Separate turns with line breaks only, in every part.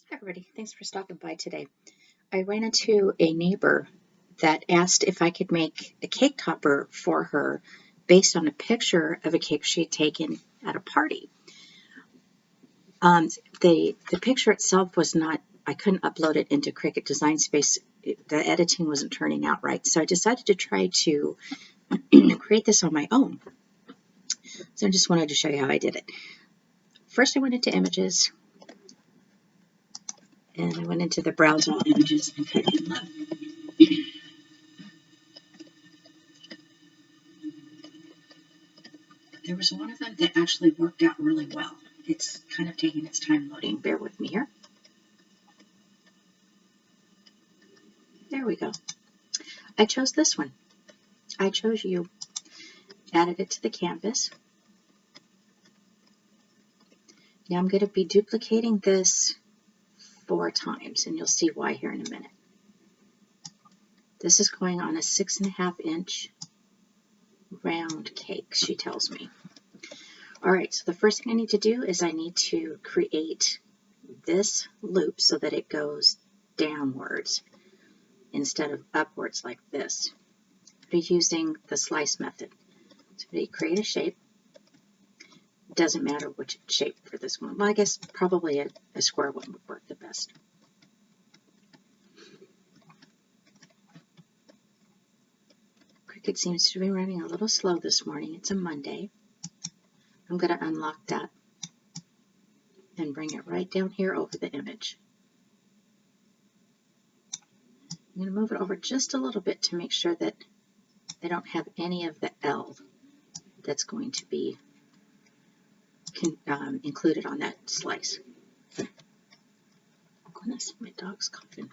Hi everybody, thanks for stopping by today. I ran into a neighbor that asked if I could make a cake topper for her based on a picture of a cake she had taken at a party. The picture itself was not, I couldn't upload it into Cricut Design Space. The editing wasn't turning out right, so I decided to try to create this on my own. So I just wanted to show you how I did it. First I went into images, and I went into the browse all images and typed in love. There was one of them that actually worked out really well. It's kind of taking its time loading. Bear with me here. There we go. I chose this one. I chose you. Added it to the canvas. Now I'm going to be duplicating this 4 times, and you'll see why here in a minute. This is going on a 6.5 inch round cake, she tells me. All right, so the first thing I need to do is I need to create this loop so that it goes downwards instead of upwards like this. We're using the slice method. So we create a shape. Doesn't matter which shape for this one. Well, I guess probably a square one would work the best. Cricut seems to be running a little slow this morning. It's a Monday. I'm going to unlock that and bring it right down here over the image. I'm going to move it over just a little bit to make sure that they don't have any of the L that's going to be included on that slice. Oh goodness, my dog's coughing.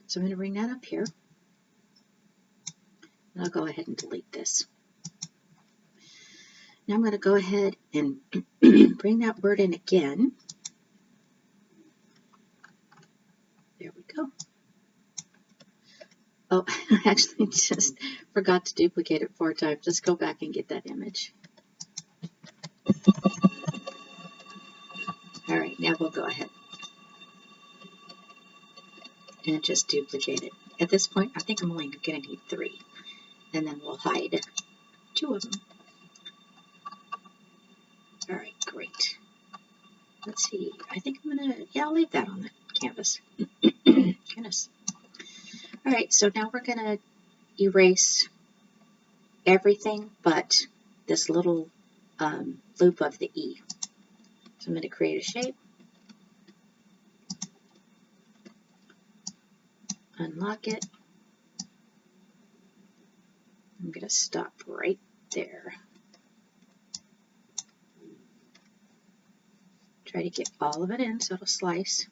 So I'm going to bring that up here. And I'll go ahead and delete this. Now I'm going to go ahead and bring that word in again. There we go. Oh, I actually just forgot to duplicate it 4 times. Let's go back and get that image. All right, now we'll go ahead and just duplicate it. At this point, I think I'm only going to need 3, and then we'll hide 2 of them. All right, great. Let's see. I think I'm going to, I'll leave that on the canvas. Goodness. All right, so now we're going to erase everything but this little loop of the E. So I'm going to create a shape, unlock it. I'm going to stop right there. Try to get all of it in so it'll slice.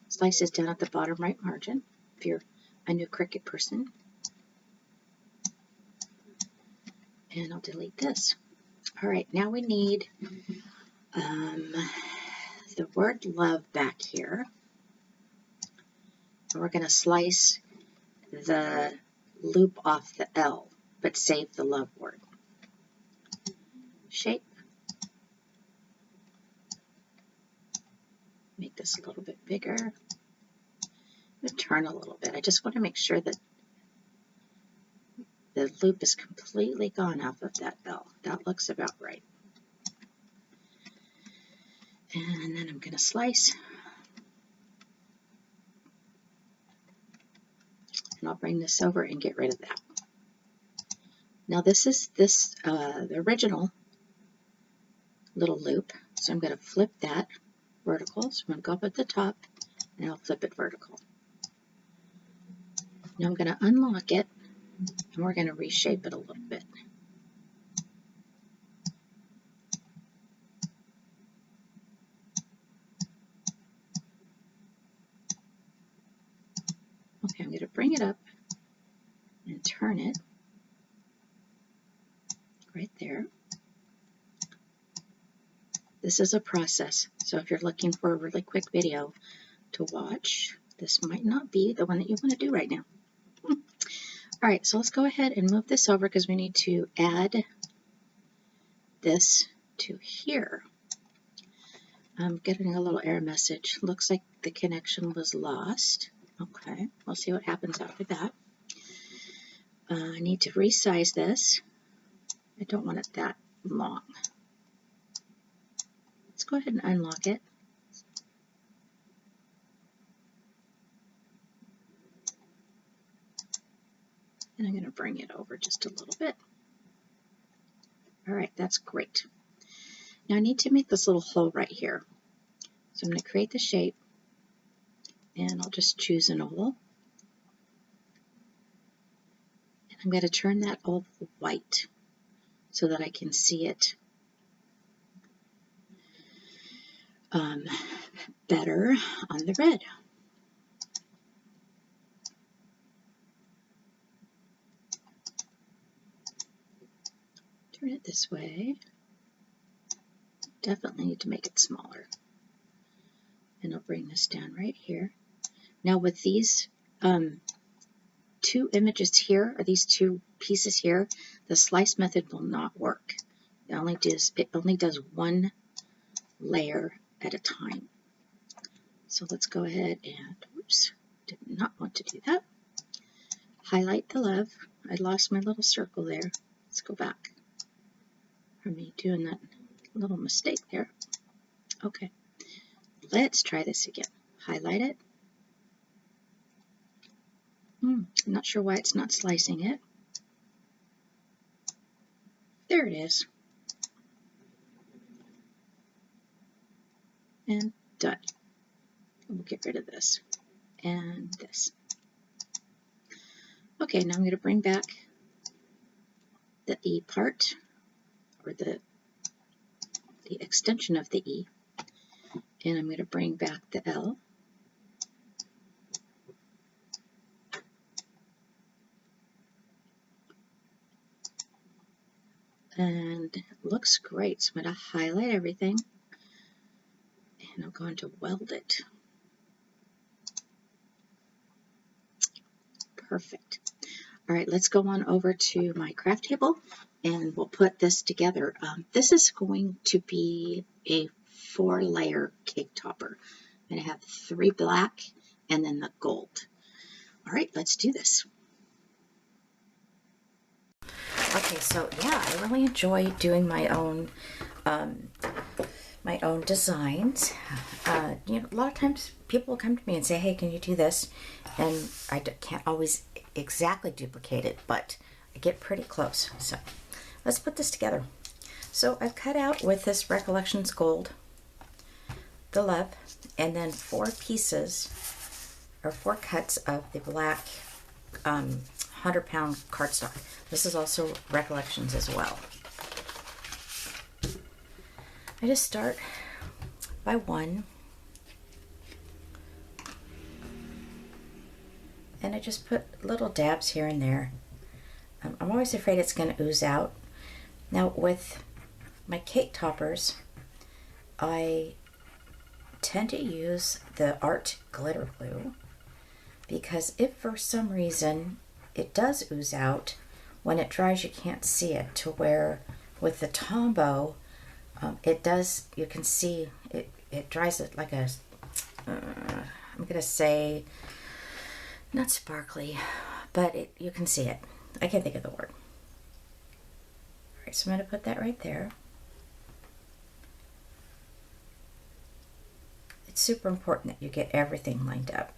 Slice is down at the bottom right margin if you're a new Cricut person. And I'll delete this. All right, now we need the word love back here. And we're going to slice the loop off the L, but save the love word. Shape. Make this a little bit bigger. I'm going to turn a little bit. I just want to make sure that the loop is completely gone off of that L. That looks about right. And then I'm going to slice. And I'll bring this over and get rid of that. Now this is the original little loop. So I'm going to flip that vertical. So I'm going to go up at the top and I'll flip it vertical. Now I'm going to unlock it and we're going to reshape it a little bit. Okay, I'm going to bring it up and turn it right there. This is a process, so if you're looking for a really quick video to watch, this might not be the one that you want to do right now. All right, so let's go ahead and move this over because we need to add this to here. I'm getting a little error message. Looks like the connection was lost. Okay, we'll see what happens after that. I need to resize this. I don't want it that long. Let's go ahead and unlock it. And I'm going to bring it over just a little bit. All right, that's great. Now I need to make this little hole right here. So I'm going to create the shape, and I'll just choose an oval. And I'm going to turn that oval white so that I can see it better on the red. Turn it this way. Definitely need to make it smaller. And I'll bring this down right here. Now with these two images here, or these two pieces here, the slice method will not work. It only does one layer at a time. So let's go ahead and, oops, did not want to do that. Highlight the love. I lost my little circle there. Let's go back from me doing that little mistake there. Okay, let's try this again. Highlight it. I'm not sure why it's not slicing it. There it is. And done. We'll get rid of this and this. Okay, now I'm going to bring back the E part, or the extension of the E, and I'm going to bring back the L. And it looks great. So I'm going to highlight everything, and I'm going to weld it. Perfect. All right, let's go on over to my craft table, and we'll put this together. This is going to be a 4-layer cake topper. I'm going to have 3 black and then the gold. All right, let's do this.
Okay, so yeah, I really enjoy doing my own designs. You know, a lot of times people will come to me and say, "Hey, can you do this?" And I can't always exactly duplicate it, but I get pretty close. So let's put this together. So I've cut out with this Recollections Gold, the love, and then 4 pieces or 4 cuts of the black 100-pound cardstock. This is also Recollections as well. I just start by 1, and I just put little dabs here and there. I'm always afraid it's going to ooze out. Now with my cake toppers, I tend to use the Art Glitter Glue, because if for some reason it does ooze out, when it dries you can't see it, to where with the Tombow it does, you can see it dries it like a, I'm gonna say, not sparkly, but you can see it. I can't think of the word. All right, so I'm gonna put that right there. It's super important that you get everything lined up.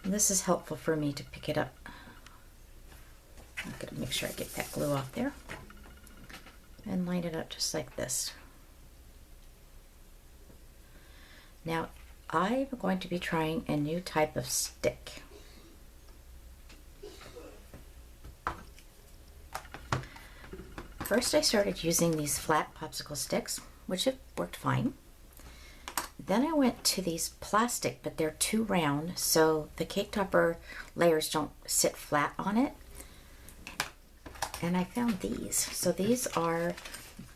And this is helpful for me to pick it up. I'm gonna make sure I get that glue off there and line it up just like this. Now I'm going to be trying a new type of stick. First I started using these flat popsicle sticks, which have worked fine. Then I went to these plastic, but they're too round, so the cake topper layers don't sit flat on it. And I found these. So these are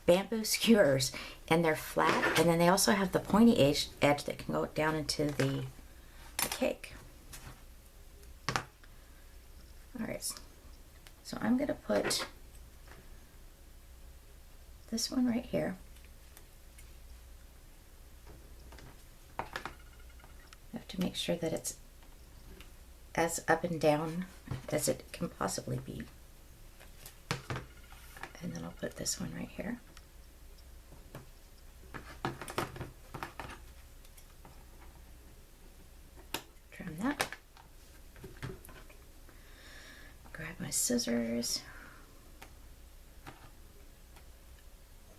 bamboo skewers, and they're flat, and then they also have the pointy edge that can go down into the cake. All right, so I'm gonna put this one right here, I have to make sure that it's as up and down as it can possibly be. And then I'll put this one right here. Trim that. Grab my scissors.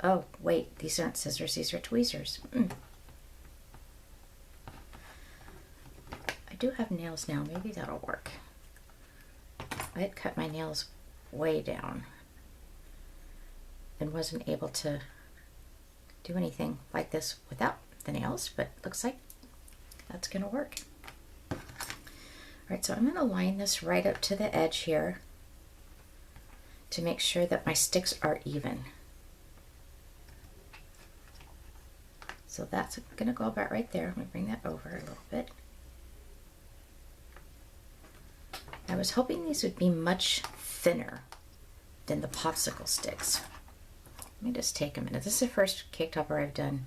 Oh, wait, these aren't scissors, these are tweezers. I do have nails now, maybe that'll work. I had cut my nails way down and wasn't able to do anything like this without the nails, but looks like that's gonna work. All right, so I'm gonna line this right up to the edge here to make sure that my sticks are even. So that's gonna go about right there. I'm gonna bring that over a little bit. I was hoping these would be much thinner than the popsicle sticks. Let me just take a minute. This is the first cake topper I've done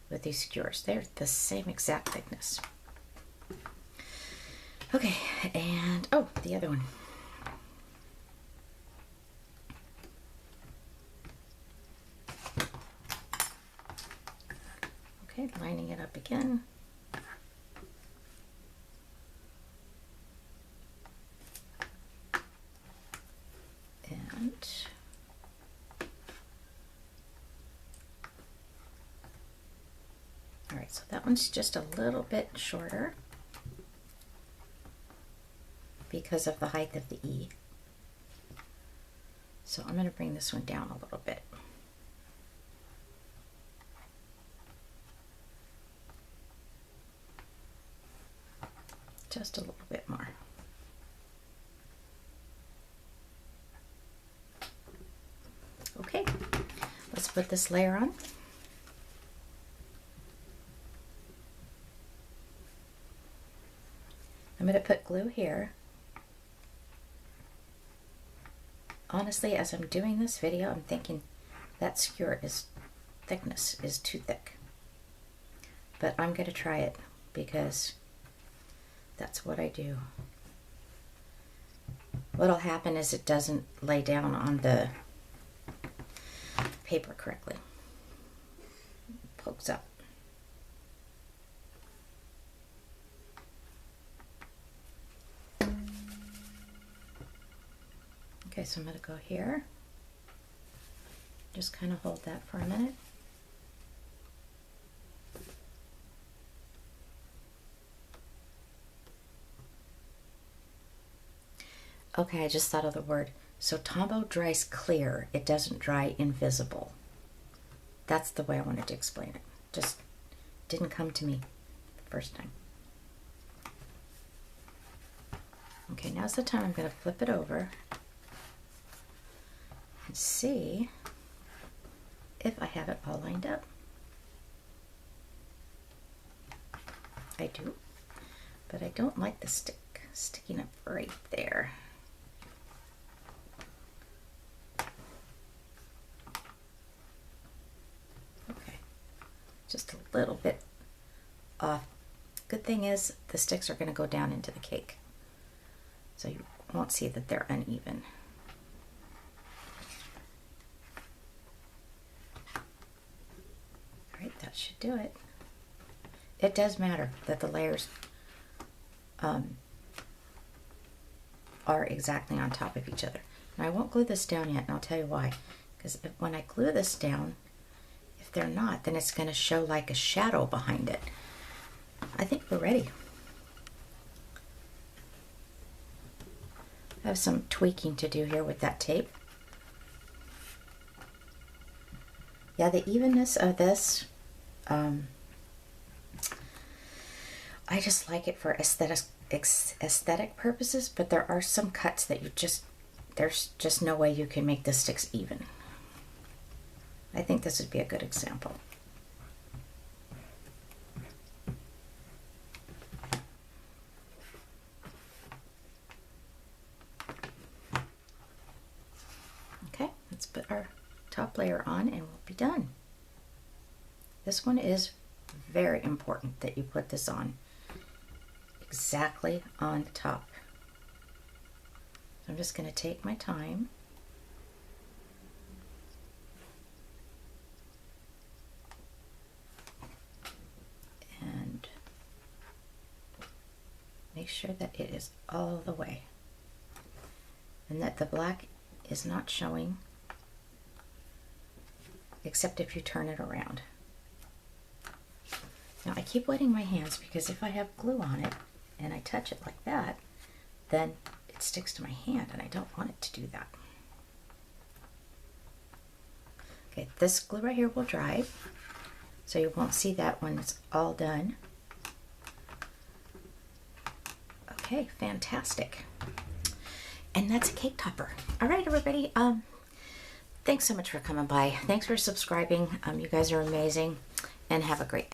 with these skewers. They're the same exact thickness. Okay, and oh, the other one. Okay, lining it up again. And all right, so that one's just a little bit shorter because of the height of the E. So I'm going to bring this one down a little bit. Just a little bit more. Okay, let's put this layer on. I'm going to put glue here. Honestly, as I'm doing this video, I'm thinking that skewer thickness is too thick. But I'm going to try it because that's what I do. What'll happen is it doesn't lay down on the paper correctly. It pokes up. Okay, so I'm going to go here. Just kind of hold that for a minute. Okay, I just thought of the word. So Tombow dries clear. It doesn't dry invisible. That's the way I wanted to explain it. Just didn't come to me the first time. Okay, now's the time I'm going to flip it over and see if I have it all lined up. I do, but I don't like the stick sticking up right there. Okay, just a little bit off. Good thing is the sticks are going to go down into the cake, so you won't see that they're uneven. All right, that should do it. It does matter that the layers are exactly on top of each other. Now I won't glue this down yet, and I'll tell you why. Because when I glue this down, if they're not, then it's going to show like a shadow behind it. I think we're ready. I have some tweaking to do here with that tape. Yeah, the evenness of this, I just like it for aesthetic purposes, but there are some cuts that there's just no way you can make the sticks even. I think this would be a good example. Okay, let's put our top top layer on and we'll be done. This one is very important that you put this on exactly on top. So I'm just going to take my time. And make sure that it is all the way. And that the black is not showing, except if you turn it around. Now I keep wetting my hands because if I have glue on it and I touch it like that, then it sticks to my hand and I don't want it to do that. Okay, this glue right here will dry, so you won't see that when it's all done. Okay, fantastic. And that's a cake topper. All right, everybody. Thanks so much for coming by. Thanks for subscribing. You guys are amazing, and have a great day.